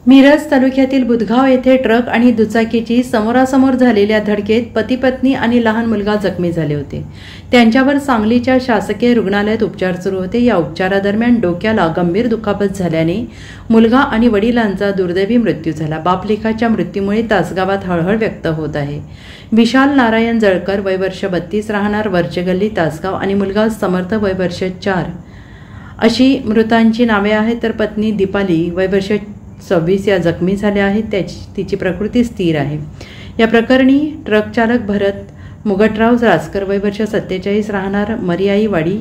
मिरज तालुक्यातील बुधगाव येथे ट्रक आणि दुचाकीची समोरासमोर झालेल्या धडकेत पती पत्नी आणि लहान मुलगा जखमी झाले होते। त्यांच्यावर सांगलीच्या शासकीय रुग्णालयात उपचार सुरू होते। या उपचारादरम्यान डोक्याला गंभीर दुखापत झाल्याने मुलगा आणि वडिलांचा दुर्दैवी मृत्यू झाला। बापलेखाच्या मृत्यूमुळे तासगावात हळहळ व्यक्त होत आहे। विशाल नारायण जळकर वय वर्ष 32 राहणार वरचेगल्ली तासगाव आणि मुलगा समर्थ वय वर्ष 4 अशी मृतांची नावे आहेत, तर पत्नी दीपाली वय वर्ष 26 या जखमी झाल्या आहेत। तिची प्रकृती स्थिर आहे। या प्रकरणी ट्रक चालक भरत मुगटराव रासकर वय वर्ष 47 राहणार मरियाईवाडी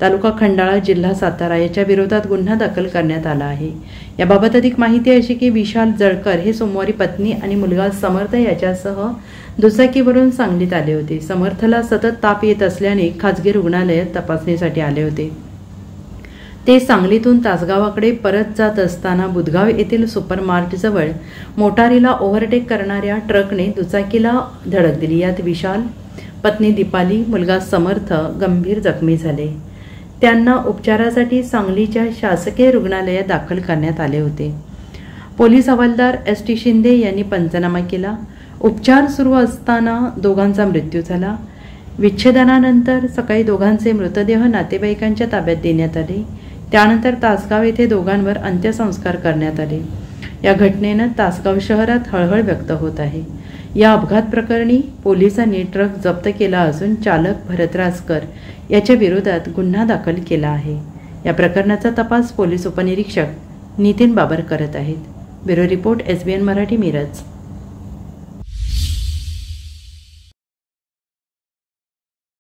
तालुका खंडाळा जिल्हा सातारा याच्या विरोधात गुन्हा दाखल करण्यात आला आहे। याबाबत अधिक माहिती अशी की विशाल जळकर हे सोमवारी पत्नी आणि मुलगा समर्थ याच्यासह दुचाकीवरून सांगलीत आले होते। समर्थला सतत ताप येत असल्याने खाजगी रुग्णालयात तपासणीसाठी आले होते। ते सांगलीतून तासगावाकडे परत जात असताना बुधगाव येथील सुपरमार्ट जवळ मोटारीला ओव्हरटेक करणाऱ्या ट्रकने दुचाकीला धडक दिली। यात विशाल, पत्नी दीपाली, मुलगा समर्थ गंभीर जखमी झाले। त्यांना उपचारासाठी सांगलीच्या शासकीय रुग्णालयात दाखल करण्यात आले होते। पोलीस हवालदार ST शिंदे यांनी पंचनामा केला। उपचार सुरू असताना दोघांचा मृत्यू झाला। विच्छेदनानंतर सकाळी दोघांचे मृतदेह नातेवाईकांच्या ताब्यात देण्यात आले। त्यानंतर तासगाव येथे दोघांवर अंत्यसंस्कार करण्यात आले। या घटनेने तासगाव शहरात हळहळ व्यक्त होत आहे। या अपघात प्रकरणी पोलिसांनी ट्रक जप्त केला असून चालक भरत रासकर याच्या विरोधात गुन्हा दाखल केला आहे। या प्रकरणाचा तपास पोलीस उपनिरीक्षक नितीन बाबर करत आहेत। Bureau report SBN Marathi Miraj.